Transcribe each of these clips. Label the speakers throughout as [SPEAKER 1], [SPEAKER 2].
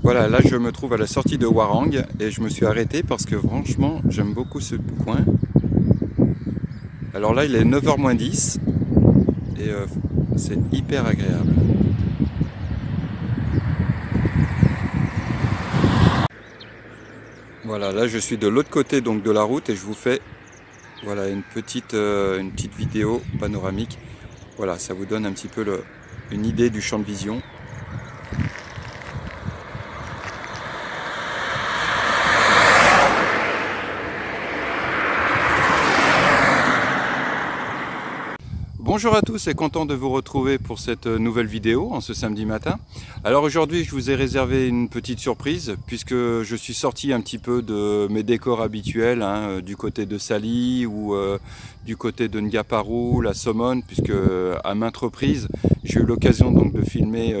[SPEAKER 1] Voilà, là je me trouve à la sortie de Hwarang et je me suis arrêté parce que franchement j'aime beaucoup ce coin. Alors là il est 9h moins 10 et c'est hyper agréable. Voilà, là je suis de l'autre côté donc de la route et je vous fais voilà une petite vidéo panoramique. Voilà, ça vous donne un petit peu une idée du champ de vision. Bonjour à tous et content de vous retrouver pour cette nouvelle vidéo en ce samedi matin. Alors aujourd'hui je vous ai réservé une petite surprise puisque je suis sorti un petit peu de mes décors habituels du côté de Sali ou du côté de Ngaparou, la Somone, puisque à maintes reprises j'ai eu l'occasion donc de filmer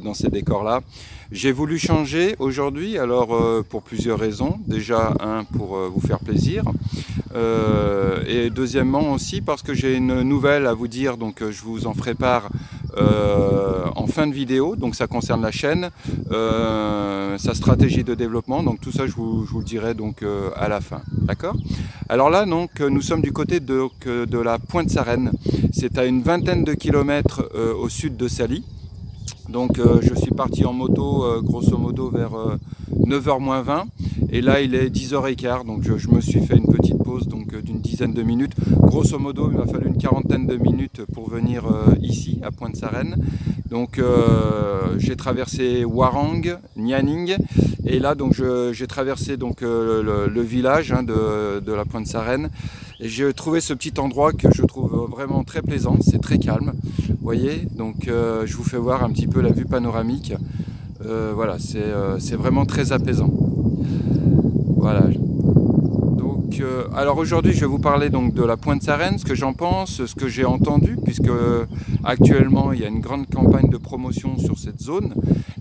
[SPEAKER 1] dans ces décors là. J'ai voulu changer aujourd'hui, alors pour plusieurs raisons. Déjà pour vous faire plaisir. Et deuxièmement aussi parce que j'ai une nouvelle à vous dire, donc je vous en ferai part en fin de vidéo. Donc ça concerne la chaîne, sa stratégie de développement, donc tout ça je vous le dirai donc à la fin, d'accord? Alors là donc nous sommes du côté de la Pointe-Sarène, c'est à une vingtaine de kilomètres au sud de Sali. Donc je suis parti en moto grosso modo vers 9h moins 20 et là il est 10h15, donc je me suis fait une petite pause d'une dizaine de minutes. Grosso modo il m'a fallu une quarantaine de minutes pour venir ici à Pointe-Sarène. Donc j'ai traversé Hwarang, Nianing et là donc j'ai traversé donc le village de la Pointe-Sarène et j'ai trouvé ce petit endroit que je trouve vraiment très plaisant, c'est très calme. Vous voyez, donc je vous fais voir un petit peu la vue panoramique. Voilà, c'est vraiment très apaisant. Voilà. Donc, alors aujourd'hui, je vais vous parler donc de la Pointe-Sarène, ce que j'en pense, ce que j'ai entendu, puisque actuellement il y a une grande campagne de promotion sur cette zone,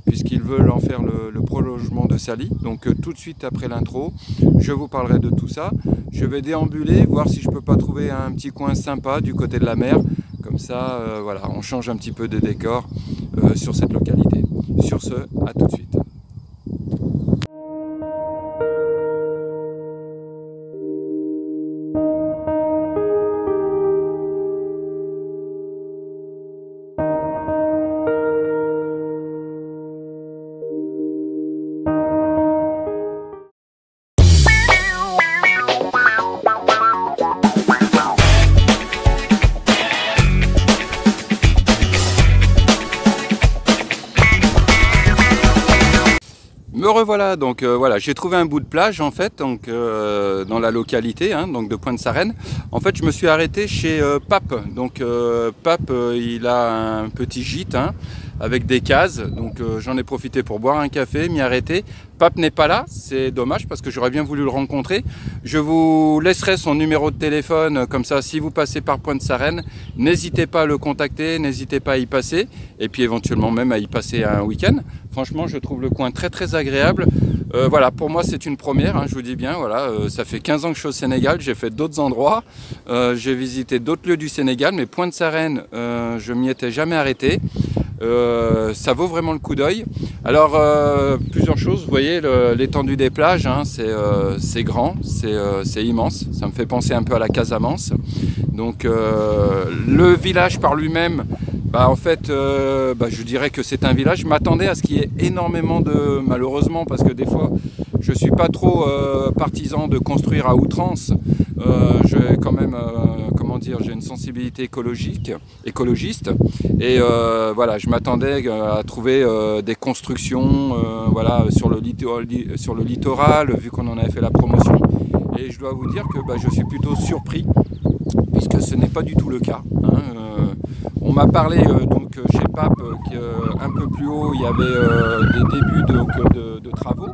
[SPEAKER 1] puisqu'ils veulent en faire le prolongement de Sali. Donc tout de suite après l'intro, je vous parlerai de tout ça. Je vais déambuler, voir si je peux pas trouver un petit coin sympa du côté de la mer. Comme ça, voilà, on change un petit peu de décor sur cette localité. Sur ce, à tout de suite. Me revoilà, donc voilà, j'ai trouvé un bout de plage en fait, donc dans la localité, donc de Pointe-Sarène. En fait, je me suis arrêté chez Pape. Donc Pape, il a un petit gîte avec des cases. Donc j'en ai profité pour boire un café, m'y arrêter. Pape n'est pas là, c'est dommage parce que j'aurais bien voulu le rencontrer. Je vous laisserai son numéro de téléphone, comme ça si vous passez par Pointe-Sarène, n'hésitez pas à le contacter, n'hésitez pas à y passer et puis éventuellement même à y passer un week-end. Franchement, je trouve le coin très très agréable. Voilà, pour moi c'est une première, je vous dis bien, voilà, ça fait 15 ans que je suis au Sénégal, j'ai fait d'autres endroits, j'ai visité d'autres lieux du Sénégal, mais Pointe-Sarène, je m'y étais jamais arrêté. Ça vaut vraiment le coup d'œil. Alors plusieurs choses, vous voyez l'étendue des plages, c'est grand, c'est immense, ça me fait penser un peu à la Casamance. Donc le village par lui-même, en fait, je dirais que c'est un village. Je m'attendais à ce qu'il y ait énormément de... Malheureusement, parce que des fois, je ne suis pas trop partisan de construire à outrance. J'ai quand même, j'ai une sensibilité écologiste. Et voilà, je m'attendais à trouver des constructions voilà, sur le littoral, vu qu'on en avait fait la promotion. Et je dois vous dire que je suis plutôt surpris, puisque ce n'est pas du tout le cas. On m'a parlé donc chez Pape qu'un peu plus haut il y avait des débuts de travaux,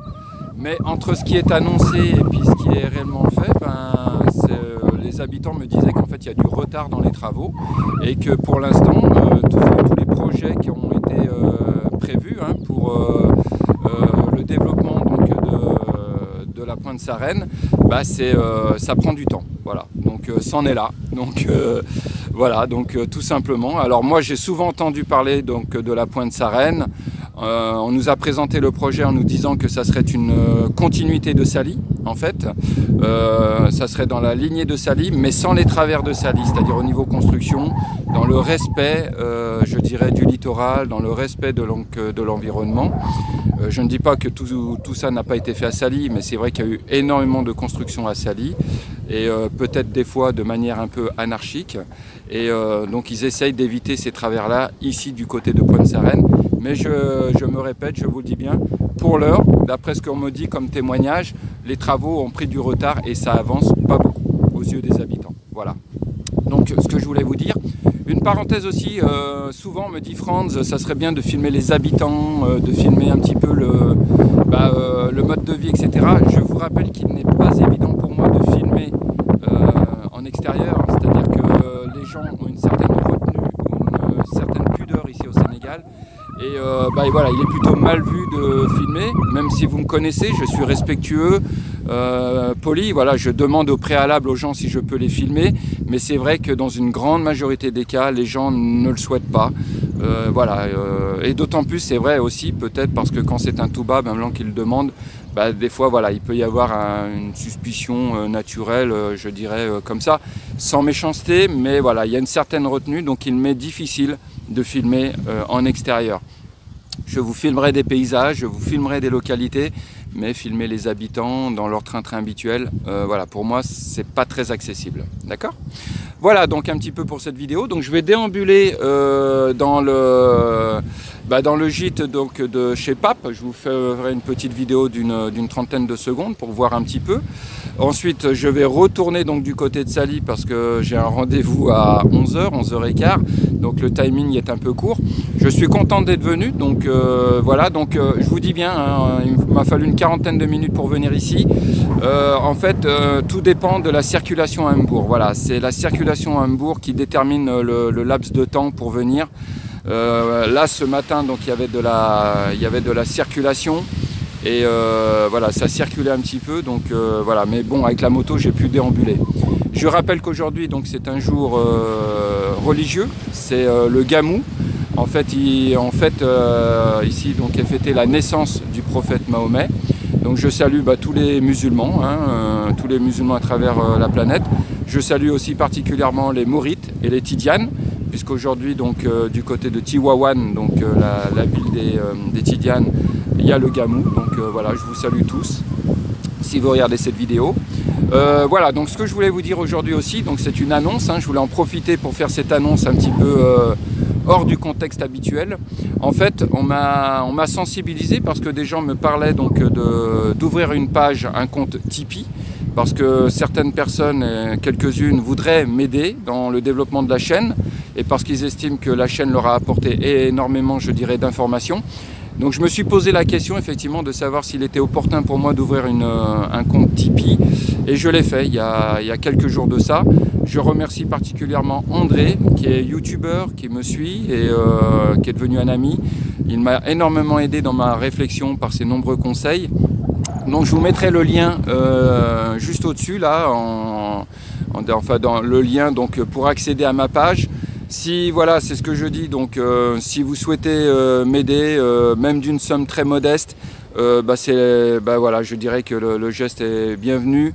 [SPEAKER 1] mais entre ce qui est annoncé et puis ce qui est réellement fait, les habitants me disaient qu'en fait il y a du retard dans les travaux et que pour l'instant tous les projets qui ont été prévus pour le développement donc, de la Pointe-Sarène, ça prend du temps. Voilà, donc c'en est là. Donc voilà, donc tout simplement. Alors moi j'ai souvent entendu parler donc de la Pointe-Sarène. On nous a présenté le projet en nous disant que ça serait une continuité de Sally, en fait. Ça serait dans la lignée de Sally, mais sans les travers de Sally, c'est-à-dire au niveau construction, dans le respect, je dirais, du littoral, dans le respect de l'environnement. Je ne dis pas que tout ça n'a pas été fait à Sally, mais c'est vrai qu'il y a eu énormément de construction à Sally, et peut-être des fois de manière un peu anarchique. Et donc ils essayent d'éviter ces travers-là, ici du côté de Pointe-Sarène. Mais je me répète, je vous le dis bien, pour l'heure, d'après ce qu'on me dit comme témoignage, les travaux ont pris du retard et ça avance pas beaucoup aux yeux des habitants. Voilà. Donc ce que je voulais vous dire. Une parenthèse aussi, souvent on me dit Franz, ça serait bien de filmer les habitants, de filmer un petit peu le mode de vie, etc. Je vous rappelle qu'il n'est pas évident pour moi de filmer en extérieur, c'est-à-dire que les gens ont une certaine retenue, une certaine pudeur ici au Sénégal. Et voilà, il est plutôt mal vu de filmer, même si vous me connaissez, je suis respectueux, poli, voilà, je demande au préalable aux gens si je peux les filmer, mais c'est vrai que dans une grande majorité des cas, les gens ne le souhaitent pas. Et d'autant plus, c'est vrai aussi, peut-être parce que quand c'est un tout-bas, même l'an qui le demande, des fois, voilà, il peut y avoir une suspicion naturelle, je dirais comme ça, sans méchanceté, mais voilà, il y a une certaine retenue, donc il m'est difficile de filmer en extérieur. Je vous filmerai des paysages, je vous filmerai des localités, mais filmer les habitants dans leur train-train habituel, voilà, pour moi, c'est pas très accessible. D'accord ? Voilà, donc un petit peu pour cette vidéo. Donc je vais déambuler dans le gîte donc, de chez Pape. Je vous ferai une petite vidéo d'une trentaine de secondes pour voir un petit peu. Ensuite, je vais retourner donc du côté de Sally parce que j'ai un rendez-vous à 11h, 11h15. Donc le timing est un peu court. Je suis content d'être venu. Donc voilà, donc je vous dis bien, hein, il m'a fallu une quarantaine de minutes pour venir ici. En fait, tout dépend de la circulation à Hambourg. Voilà, c'est la circulation à Hambourg qui détermine le laps de temps pour venir. Là, ce matin, donc il y avait de la circulation. Et voilà, ça circulait un petit peu, donc voilà, mais bon, avec la moto, j'ai pu déambuler. Je rappelle qu'aujourd'hui, donc c'est un jour religieux, c'est le Gamou. En fait, ici, donc est fêtée la naissance du prophète Mahomet. Donc je salue tous les musulmans, hein, tous les musulmans à travers la planète. Je salue aussi particulièrement les Mourites et les Tidianes, puisqu'aujourd'hui, donc du côté de Tiwawan, donc la ville des Tidianes, il y a le Gamou, donc voilà, je vous salue tous si vous regardez cette vidéo. Voilà, donc ce que je voulais vous dire aujourd'hui aussi, donc c'est une annonce, hein, je voulais en profiter pour faire cette annonce un petit peu hors du contexte habituel. En fait, on m'a sensibilisé parce que des gens me parlaient donc d'ouvrir une page, un compte Tipeee, parce que certaines personnes, quelques-unes, voudraient m'aider dans le développement de la chaîne et parce qu'ils estiment que la chaîne leur a apporté énormément, je dirais, d'informations. Donc je me suis posé la question effectivement de savoir s'il était opportun pour moi d'ouvrir un compte Tipeee et je l'ai fait il y a quelques jours de ça. Je remercie particulièrement André qui est youtubeur, qui me suit et qui est devenu un ami. Il m'a énormément aidé dans ma réflexion par ses nombreux conseils. Donc je vous mettrai le lien juste au-dessus là, enfin dans le lien donc, pour accéder à ma page. Si voilà, c'est ce que je dis, donc si vous souhaitez m'aider, même d'une somme très modeste, voilà, je dirais que le geste est bienvenu.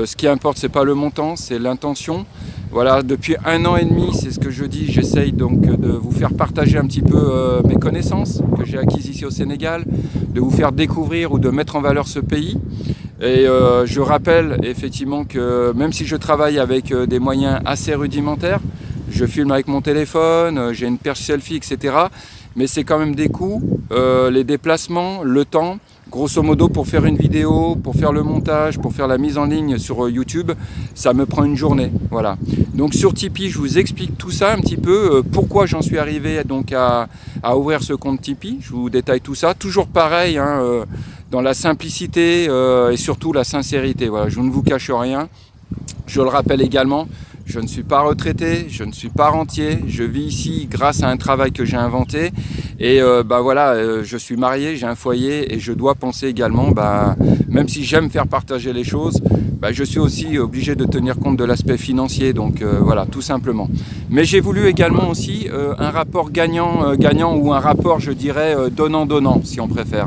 [SPEAKER 1] Ce qui importe, c'est pas le montant, c'est l'intention. Voilà, depuis 1 an et demi, c'est ce que je dis, j'essaye donc de vous faire partager un petit peu mes connaissances que j'ai acquises ici au Sénégal, de vous faire découvrir ou de mettre en valeur ce pays. Et je rappelle effectivement que même si je travaille avec des moyens assez rudimentaires, je filme avec mon téléphone, j'ai une perche selfie, etc. Mais c'est quand même des coûts, les déplacements, le temps. Grosso modo, pour faire une vidéo, pour faire le montage, pour faire la mise en ligne sur YouTube, ça me prend une journée. Voilà. Donc sur Tipeee, je vous explique tout ça un petit peu, pourquoi j'en suis arrivé donc à ouvrir ce compte Tipeee. Je vous détaille tout ça. Toujours pareil, hein, dans la simplicité et surtout la sincérité. Voilà, je ne vous cache rien. Je le rappelle également, Je ne suis pas retraité, je ne suis pas rentier, je vis ici grâce à un travail que j'ai inventé et voilà, je suis marié, j'ai un foyer et je dois penser également, même si j'aime faire partager les choses, je suis aussi obligé de tenir compte de l'aspect financier, donc voilà, tout simplement. Mais j'ai voulu également aussi un rapport gagnant-gagnant ou un rapport, je dirais, donnant-donnant, si on préfère.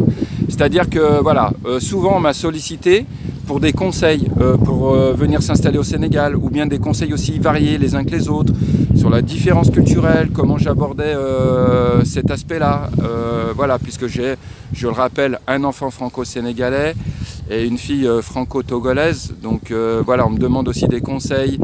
[SPEAKER 1] C'est-à-dire que voilà, souvent on m'a sollicité pour des conseils pour venir s'installer au Sénégal, ou bien des conseils aussi variés les uns que les autres, sur la différence culturelle, comment j'abordais cet aspect-là. Voilà, puisque j'ai, je le rappelle, un enfant franco-sénégalais et une fille franco-togolaise. Donc voilà, on me demande aussi des conseils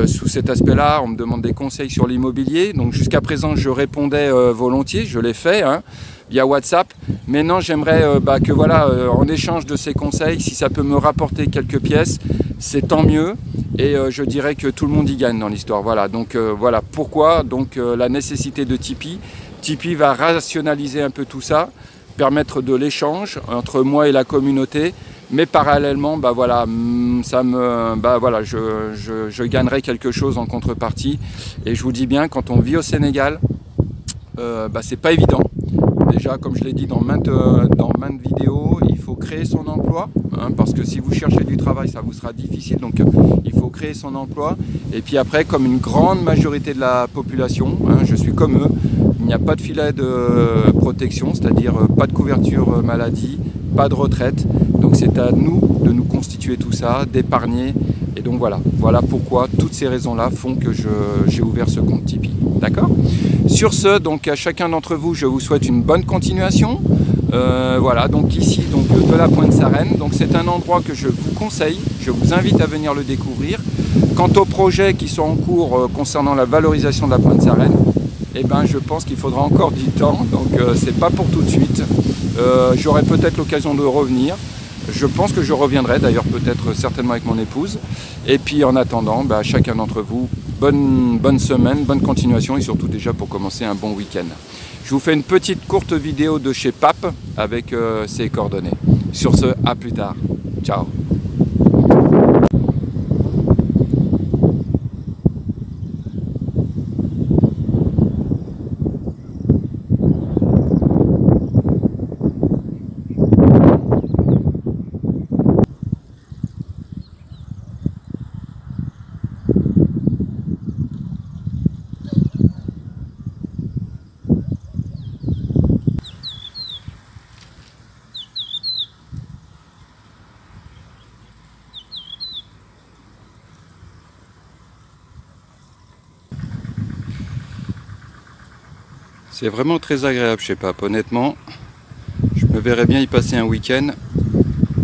[SPEAKER 1] sous cet aspect-là, on me demande des conseils sur l'immobilier. Donc jusqu'à présent, je répondais volontiers, je l'ai fait, hein, via WhatsApp. Maintenant, j'aimerais que voilà, en échange de ces conseils, si ça peut me rapporter quelques pièces, c'est tant mieux. Et je dirais que tout le monde y gagne dans l'histoire. Voilà, donc voilà pourquoi donc la nécessité de Tipeee. Tipeee va rationaliser un peu tout ça, permettre de l'échange entre moi et la communauté. Mais parallèlement, voilà, voilà, je gagnerai quelque chose en contrepartie. Et je vous dis bien, quand on vit au Sénégal, c'est pas évident. Déjà, comme je l'ai dit dans maintes vidéos, il faut créer son emploi, hein, parce que si vous cherchez du travail, ça vous sera difficile. Donc, il faut créer son emploi. Et puis après, comme une grande majorité de la population, hein, je suis comme eux, il n'y a pas de filet de protection, c'est-à-dire pas de couverture maladie, pas de retraite. Donc, c'est à nous de nous constituer tout ça, d'épargner. Et donc voilà pourquoi toutes ces raisons-là font que j'ai ouvert ce compte Tipeee. D'accord ? Sur ce, donc à chacun d'entre vous, je vous souhaite une bonne continuation. Voilà, donc ici, donc de la Pointe Sarène. Donc c'est un endroit que je vous conseille, je vous invite à venir le découvrir. Quant aux projets qui sont en cours concernant la valorisation de la Pointe Sarène, je pense qu'il faudra encore du temps, donc c'est pas pour tout de suite. J'aurai peut-être l'occasion de revenir. Je pense que je reviendrai d'ailleurs peut-être certainement avec mon épouse. Et puis en attendant, chacun d'entre vous, bonne semaine, bonne continuation et surtout déjà pour commencer un bon week-end. Je vous fais une petite courte vidéo de chez Pape avec ses coordonnées. Sur ce, à plus tard. Ciao. C'est vraiment très agréable chez Pape, honnêtement. Je me verrais bien y passer un week-end,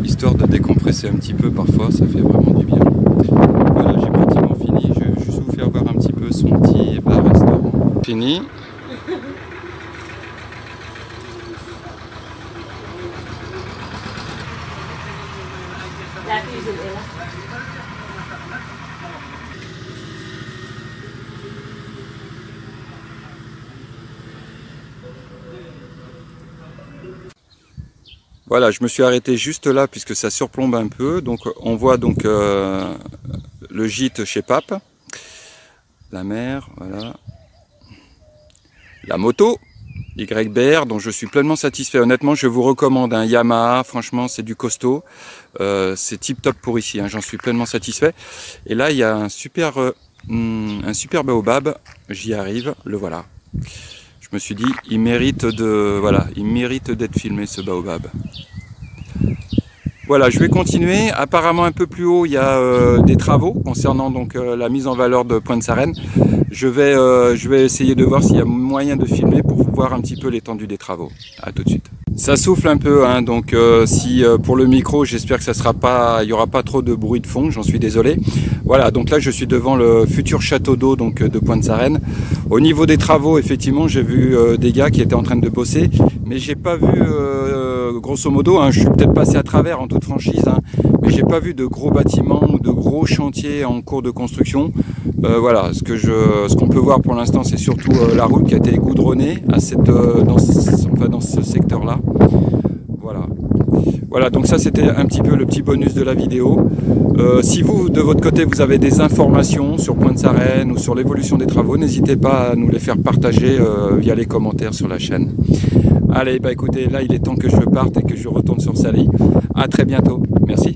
[SPEAKER 1] histoire de décompresser un petit peu parfois, ça fait vraiment du bien. Voilà, j'ai pratiquement fini, je vais juste vous faire voir un petit peu son petit bar-restaurant. Fini. Voilà, je me suis arrêté juste là puisque ça surplombe un peu. Donc on voit donc le gîte chez Pape, la mer, voilà, la moto YBR dont je suis pleinement satisfait. Honnêtement, je vous recommande un Yamaha. Franchement, c'est du costaud, c'est tip top pour ici. Hein, j'en suis pleinement satisfait. Et là, il y a un super baobab. J'y arrive, le voilà. Je me suis dit, il mérite d'être filmé ce baobab. Voilà, je vais continuer. Apparemment un peu plus haut, il y a des travaux concernant donc la mise en valeur de Pointe Sarène. Je vais essayer de voir s'il y a moyen de filmer pour voir un petit peu l'étendue des travaux. À tout de suite. Ça souffle un peu, hein, donc pour le micro, j'espère que il y aura pas trop de bruit de fond, j'en suis désolé. Voilà, donc là je suis devant le futur château d'eau donc de Pointe Sarène. Au niveau des travaux, effectivement, j'ai vu des gars qui étaient en train de bosser, mais j'ai pas vu, grosso modo, hein, je suis peut-être passé à travers en toute franchise, hein, mais j'ai pas vu de gros bâtiments ou de gros chantiers en cours de construction. Voilà, ce qu'on peut voir pour l'instant, c'est surtout la route qui a été goudronnée à dans ce secteur-là. Voilà. Voilà, donc ça c'était un petit peu le petit bonus de la vidéo. Si vous, de votre côté, vous avez des informations sur Pointe-Sarène ou sur l'évolution des travaux, n'hésitez pas à nous les faire partager via les commentaires sur la chaîne. Allez, bah écoutez, là il est temps que je parte et que je retourne sur Sally. À très bientôt. Merci.